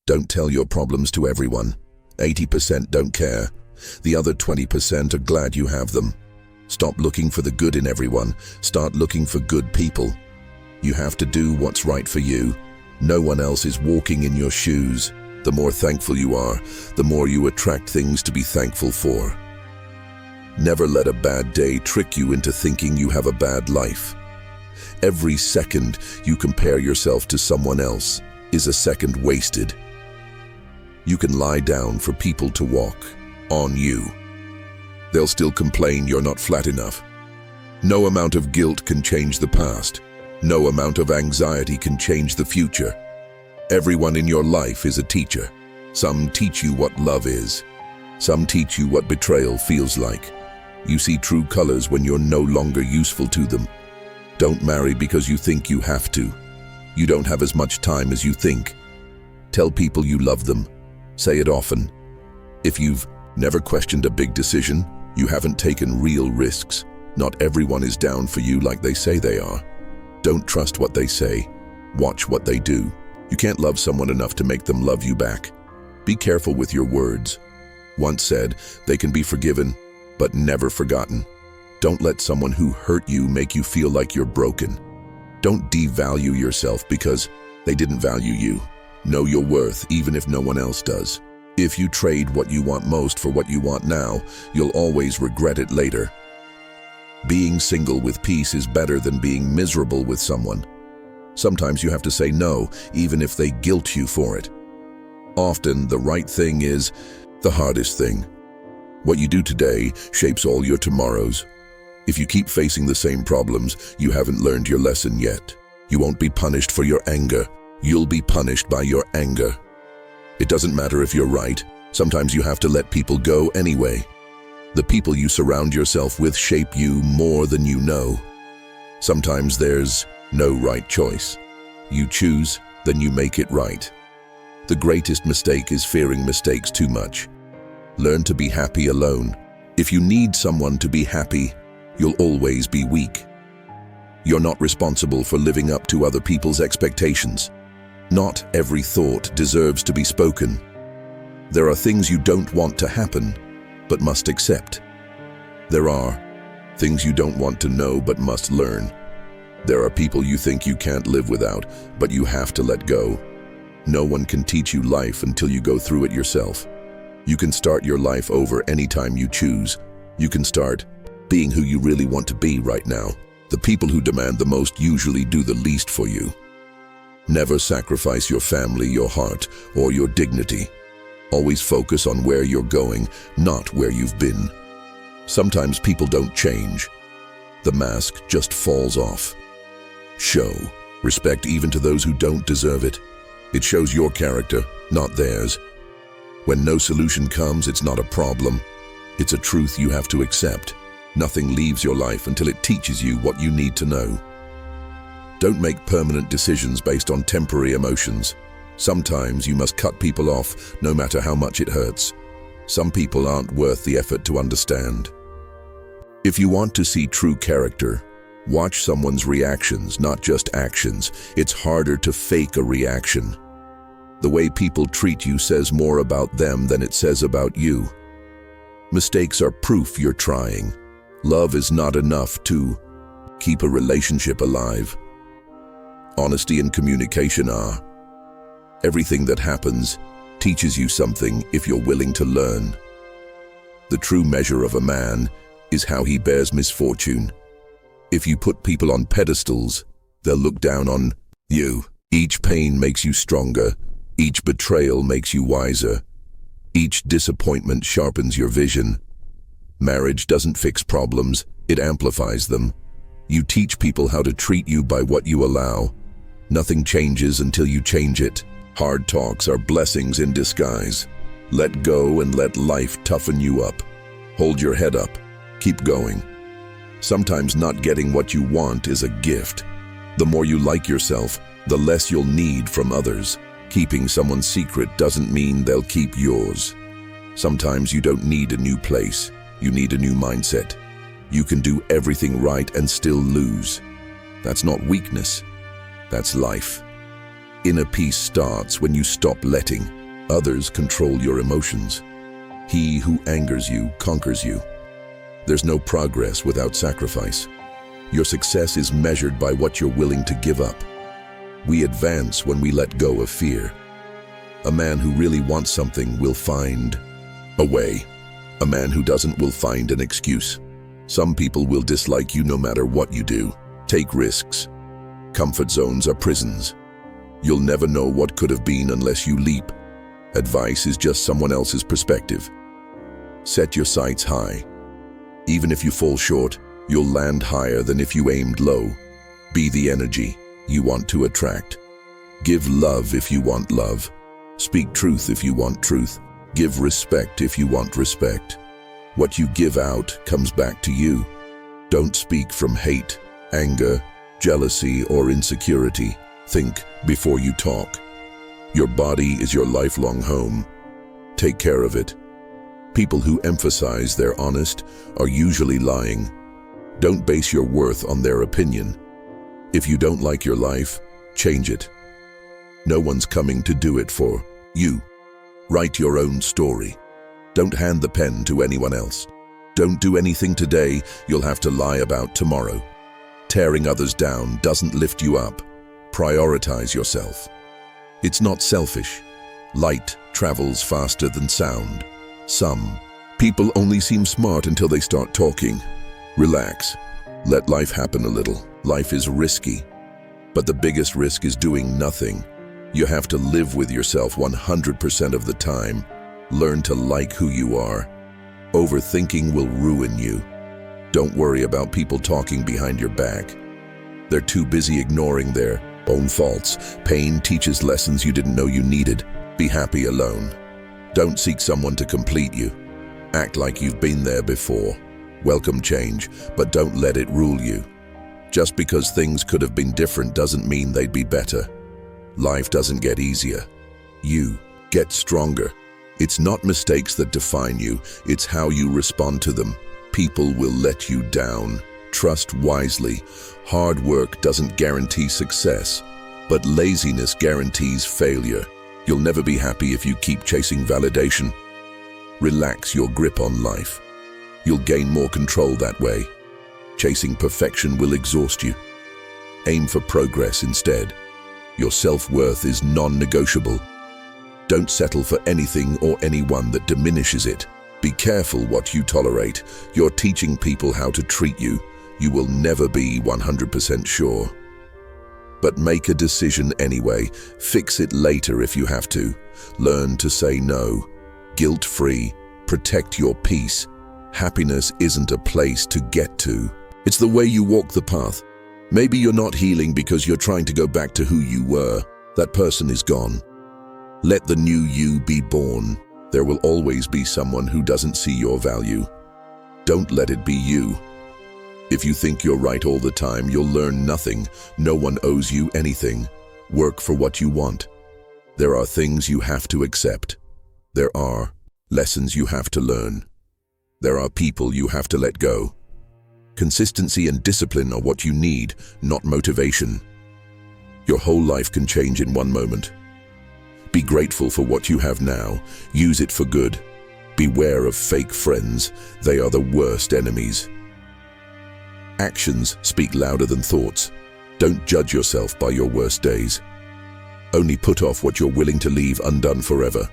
Don't tell your problems to everyone. 80% don't care. The other 20% are glad you have them. Stop looking for the good in everyone. Start looking for good people. You have to do what's right for you. No one else is walking in your shoes. The more thankful you are, the more you attract things to be thankful for. Never let a bad day trick you into thinking you have a bad life. Every second you compare yourself to someone else is a second wasted. You can lie down for people to walk on you. They'll still complain you're not flat enough. No amount of guilt can change the past. No amount of anxiety can change the future. Everyone in your life is a teacher. Some teach you what love is. Some teach you what betrayal feels like. You see true colors when you're no longer useful to them. Don't marry because you think you have to. You don't have as much time as you think. Tell people you love them. Say it often. If you've never questioned a big decision, you haven't taken real risks. Not everyone is down for you like they say they are. Don't trust what they say. Watch what they do. You can't love someone enough to make them love you back. Be careful with your words. Once said, they can be forgiven, but never forgotten. Don't let someone who hurt you make you feel like you're broken. Don't devalue yourself because they didn't value you. Know your worth even if no one else does. If you trade what you want most for what you want now, you'll always regret it later. Being single with peace is better than being miserable with someone. Sometimes you have to say no, even if they guilt you for it. Often, the right thing is the hardest thing. What you do today shapes all your tomorrows. If you keep facing the same problems, you haven't learned your lesson yet. You won't be punished for your anger. You'll be punished by your anger. It doesn't matter if you're right. Sometimes you have to let people go anyway. The people you surround yourself with shape you more than you know. Sometimes there's no right choice. You choose, then you make it right. The greatest mistake is fearing mistakes too much. Learn to be happy alone. If you need someone to be happy, you'll always be weak. You're not responsible for living up to other people's expectations. Not every thought deserves to be spoken. There are things you don't want to happen, but must accept. There are things you don't want to know, but must learn. There are people you think you can't live without, but you have to let go. No one can teach you life until you go through it yourself. You can start your life over anytime you choose. You can start being who you really want to be right now. The people who demand the most usually do the least for you. Never sacrifice your family, your heart, or your dignity. Always focus on where you're going, not where you've been. Sometimes people don't change. The mask just falls off. Show respect even to those who don't deserve it. It shows your character, not theirs. When no solution comes, it's not a problem. It's a truth you have to accept. Nothing leaves your life until it teaches you what you need to know. Don't make permanent decisions based on temporary emotions. Sometimes you must cut people off, no matter how much it hurts. Some people aren't worth the effort to understand. If you want to see true character, watch someone's reactions, not just actions. It's harder to fake a reaction. The way people treat you says more about them than it says about you. Mistakes are proof you're trying. Love is not enough to keep a relationship alive. Honesty and communication are. Everything that happens teaches you something if you're willing to learn. The true measure of a man is how he bears misfortune. If you put people on pedestals, they'll look down on you. Each pain makes you stronger. Each betrayal makes you wiser. Each disappointment sharpens your vision. Marriage doesn't fix problems, it amplifies them. You teach people how to treat you by what you allow. Nothing changes until you change it. Hard talks are blessings in disguise. Let go and let life toughen you up. Hold your head up. Keep going. Sometimes not getting what you want is a gift. The more you like yourself, the less you'll need from others. Keeping someone's secret doesn't mean they'll keep yours. Sometimes you don't need a new place. You need a new mindset. You can do everything right and still lose. That's not weakness. That's life. Inner peace starts when you stop letting Others control your emotions. He who angers you conquers you. There's no progress without sacrifice. Your success is measured by what you're willing to give up. We advance when we let go of fear. A man who really wants something will find a way. A man who doesn't will find an excuse. Some people will dislike you no matter what you do. Take risks. Comfort zones are prisons. You'll never know what could have been unless you leap. Advice is just someone else's perspective. Set your sights high. Even if you fall short, you'll land higher than if you aimed low. Be the energy you want to attract. Give love if you want love. Speak truth if you want truth. Give respect if you want respect. What you give out comes back to you. Don't speak from hate, anger, jealousy, or insecurity. Think before you talk. Your body is your lifelong home. Take care of it. People who emphasize they're honest are usually lying. Don't base your worth on their opinion. If you don't like your life, change it. No one's coming to do it for you. Write your own story. Don't hand the pen to anyone else. Don't do anything today you'll have to lie about tomorrow. Tearing others down doesn't lift you up. Prioritize yourself. It's not selfish. Light travels faster than sound. Some people only seem smart until they start talking. Relax. Let life happen a little. Life is risky. But the biggest risk is doing nothing. You have to live with yourself 100% of the time. Learn to like who you are. Overthinking will ruin you. Don't worry about people talking behind your back. They're too busy ignoring their own faults. Pain teaches lessons you didn't know you needed. Be happy alone. Don't seek someone to complete you. Act like you've been there before. Welcome change, but don't let it rule you. Just because things could have been different doesn't mean they'd be better. Life doesn't get easier. You get stronger. It's not mistakes that define you, it's how you respond to them. People will let you down. Trust wisely. Hard work doesn't guarantee success, but laziness guarantees failure. You'll never be happy if you keep chasing validation. Relax your grip on life. You'll gain more control that way. Chasing perfection will exhaust you. Aim for progress instead. Your self-worth is non-negotiable. Don't settle for anything or anyone that diminishes it. Be careful what you tolerate. You're teaching people how to treat you. You will never be 100% sure. But make a decision anyway. Fix it later if you have to. Learn to say no. Guilt-free. Protect your peace. Happiness isn't a place to get to. It's the way you walk the path. Maybe you're not healing because you're trying to go back to who you were. That person is gone. Let the new you be born. There will always be someone who doesn't see your value. Don't let it be you. If you think you're right all the time, you'll learn nothing. No one owes you anything. Work for what you want. There are things you have to accept. There are lessons you have to learn. There are people you have to let go. Consistency and discipline are what you need, not motivation. Your whole life can change in one moment. Be grateful for what you have now. Use it for good. Beware of fake friends. They are the worst enemies. Actions speak louder than thoughts. Don't judge yourself by your worst days. Only put off what you're willing to leave undone forever.